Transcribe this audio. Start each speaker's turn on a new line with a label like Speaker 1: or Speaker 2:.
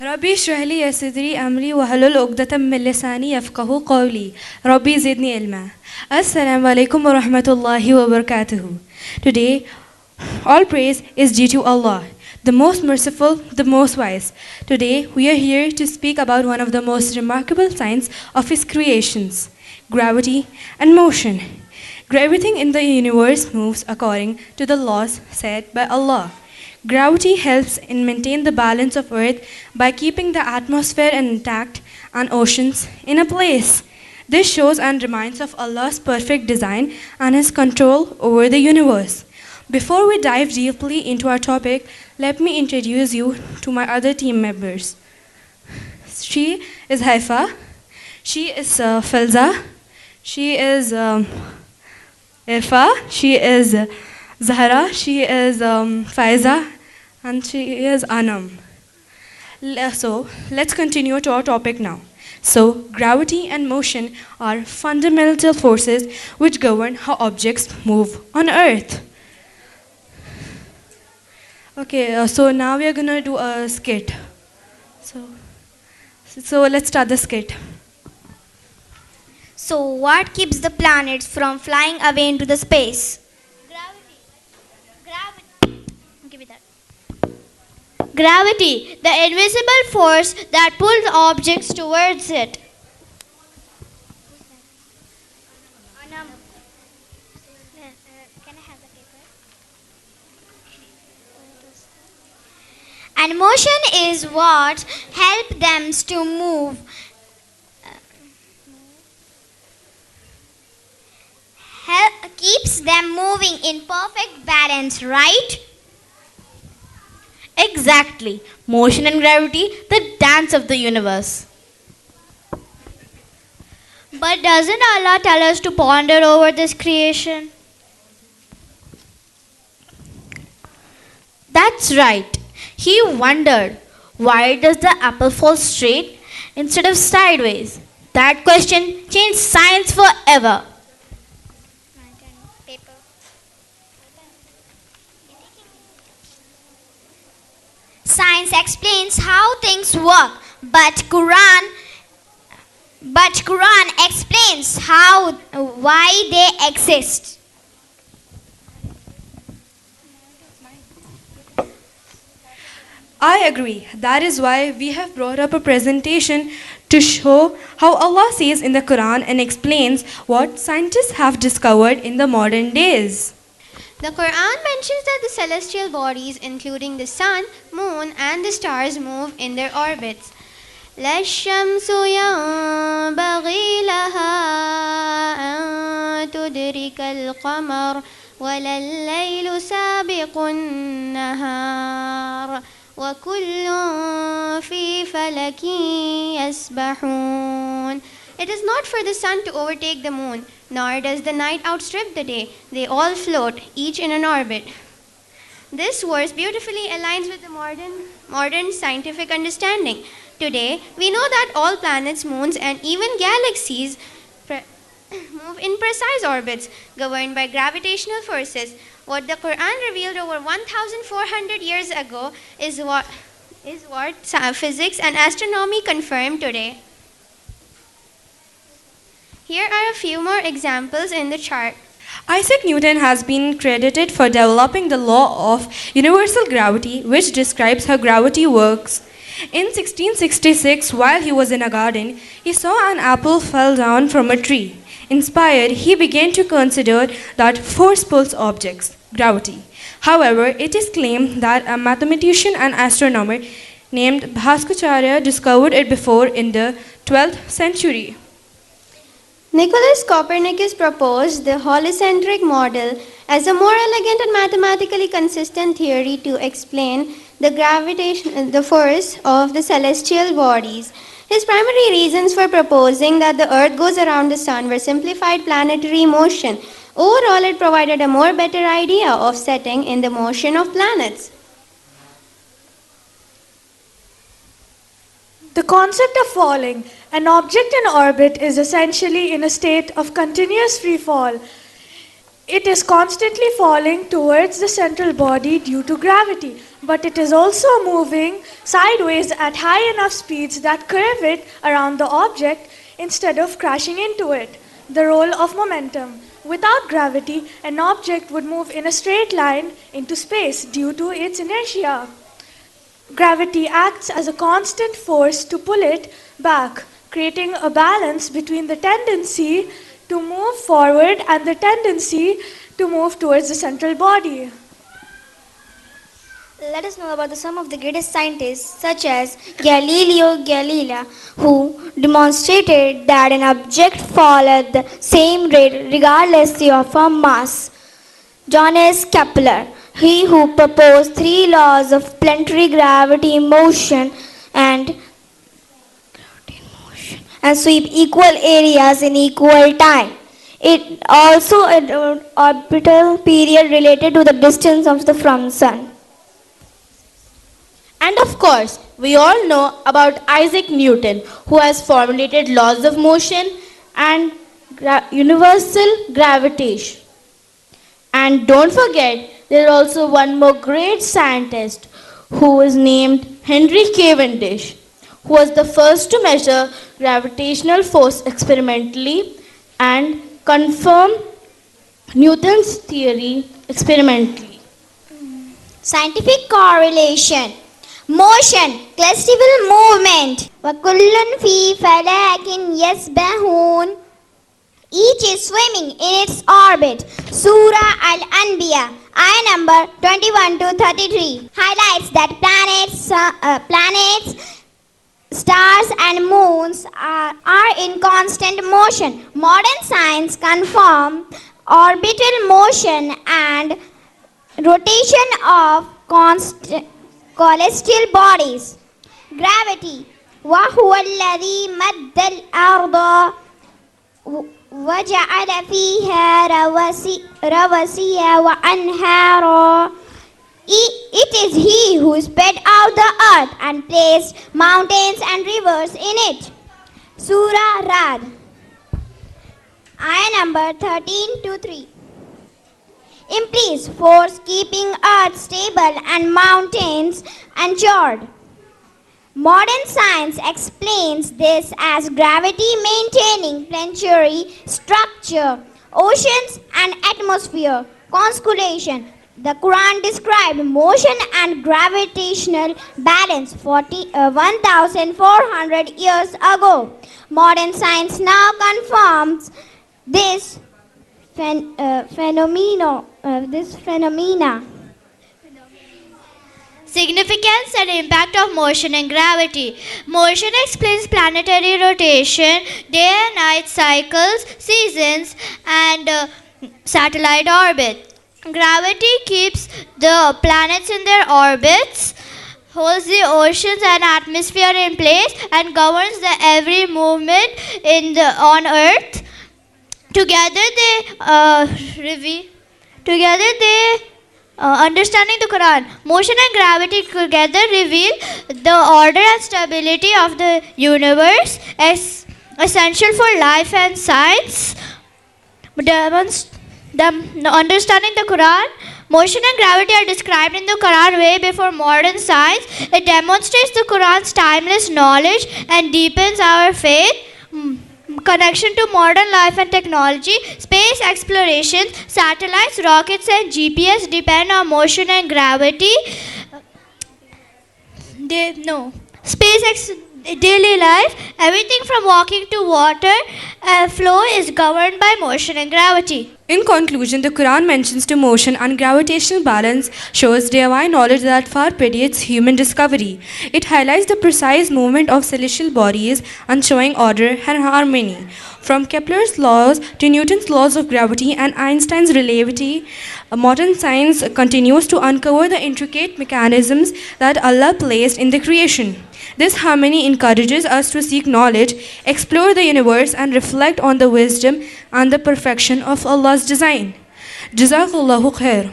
Speaker 1: ربي اشرح لي صدري أمري واحلل عقدة من لساني يفقهوا قولي ربي زدني علما. Assalamu alaikum wa rahmatullahi wa barakatuhu. Today, all praise is due to Allah, the most merciful, the most wise. Today, we are here to speak about one of the most remarkable signs of His creations, gravity and motion. Everything in the universe moves according to the laws set by Allah. Gravity helps in maintain the balance of Earth by keeping the atmosphere intact and oceans in a place. This shows and reminds of Allah's perfect design and His control over the universe. Before we dive deeply into our topic, let me introduce you to my other team members. She is Haifa, she is Filza, she is Irfa, she is Zahra, she is Faiza, and she is Anam. So, let's continue to our topic now. So, gravity and motion are fundamental forces which govern how objects move on Earth. Okay, so now we are going to do a skit. So let's start the skit.
Speaker 2: So, what keeps the planets from flying away into the space? Gravity. Give me that. Gravity, the invisible force that pulls objects towards it. Can I have the paper? And motion is what helps them to move. Keeps them moving in perfect balance, right?
Speaker 3: Exactly. Motion and gravity, the dance of the universe.
Speaker 2: But doesn't Allah tell us to ponder over this creation?
Speaker 3: That's right. He wondered, why does the apple fall straight instead of sideways? That question changed science forever.
Speaker 2: Science explains how things work, but Quran explains why they exist.
Speaker 1: I agree. That is why we have brought up a presentation to show how Allah says in the Quran and explains what scientists have discovered in the modern days.
Speaker 4: The Quran mentions that the celestial bodies, including the sun, moon, and the stars, move in their orbits. لا الشمس ينبغي لها أن تدرك القمر ولا الليل سابق النهار وكل في فلك يسبحون. It is not for the sun to overtake the moon, nor does the night outstrip the day. They all float, each in an orbit. This verse beautifully aligns with the modern scientific understanding. Today, we know that all planets, moons, and even galaxies move in precise orbits, governed by gravitational forces. What the Quran revealed over 1,400 years ago is what physics and astronomy confirm today. Here are a few more examples in the chart.
Speaker 1: Isaac Newton has been credited for developing the law of universal gravity, which describes how gravity works. In 1666, while he was in a garden, he saw an apple fall down from a tree. Inspired, he began to consider that force pulls objects, gravity. However, it is claimed that a mathematician and astronomer named Bhaskacharya discovered it before in the 12th century.
Speaker 4: Nicholas Copernicus proposed the heliocentric model as a more elegant and mathematically consistent theory to explain the force of the celestial bodies. His primary reasons for proposing that the Earth goes around the Sun were simplified planetary motion. Overall, it provided a more better idea of setting in the motion of planets.
Speaker 5: The concept of falling an object in orbit is essentially in a state of continuous free fall. It is constantly falling towards the central body due to gravity, but it is also moving sideways at high enough speeds that curve it around the object instead of crashing into it. The role of momentum. Without gravity, an object would move in a straight line into space due to its inertia. Gravity acts as a constant force to pull it back, creating a balance between the tendency to move forward and the tendency to move towards the central body.
Speaker 6: Let us know about some of the greatest scientists, such as Galileo Galilei, who demonstrated that an object falls at the same rate regardless of a mass. Johannes Kepler, he who proposed 3 laws of planetary gravity, motion, and sweep equal areas in equal time. It also an orbital period related to the distance of the from sun.
Speaker 3: And of course, we all know about Isaac Newton, who has formulated laws of motion and universal gravitation. And don't forget, there is also one more great scientist who is named Henry Cavendish, who was the first to measure gravitational force experimentally and confirm Newton's theory experimentally.
Speaker 6: Scientific correlation. Motion, classical movement. وَكُلٌّ فِي فَلَاكٍ يَسْبَحُونَ. Each is swimming in its orbit. Surah Al-Anbiya, ayah number 21 to 33, highlights that planets, stars and moons are in constant motion. Modern science confirms orbital motion and rotation of celestial bodies. Gravity. وَهُوَ الَّذِي مَدَّ الْأَرْضَ وَجَعَلَ فِيهَا رَوَاسِيَ وَأَنْهَارًا. It is He who spread out the earth and placed mountains and rivers in it. Surah Rad, ayah number 13 to 3. Implies force keeping earth stable and mountains endured. Modern science explains this as gravity maintaining planetary structure, oceans and atmosphere, constellation. The Qur'an described motion and gravitational balance 1,400 years ago. Modern science now confirms this phenomena.
Speaker 2: Significance and impact of motion and gravity. Motion explains planetary rotation, day and night cycles, seasons, and satellite orbit. Gravity keeps the planets in their orbits, holds the oceans and atmosphere in place, and governs the every movement on Earth. Together they understanding the Quran. Motion and gravity together reveal the order and stability of the universe, essential for life and science. Understanding the Quran. Motion and gravity are described in the Quran way before modern science. It demonstrates the Quran's timeless knowledge and deepens our faith. Connection to modern life and technology. Space exploration, satellites, rockets and GPS depend on motion and gravity. Daily life, everything from walking to water flow is governed by motion and gravity.
Speaker 1: In conclusion, the Quran mentions to motion and gravitational balance shows divine knowledge that far predates human discovery. It highlights the precise movement of celestial bodies and showing order and harmony. From Kepler's laws to Newton's laws of gravity and Einstein's relativity, modern science continues to uncover the intricate mechanisms that Allah placed in the creation. This harmony encourages us to seek knowledge, explore the universe, and reflect on the wisdom and the perfection of Allah's design. Jazakallahu khair.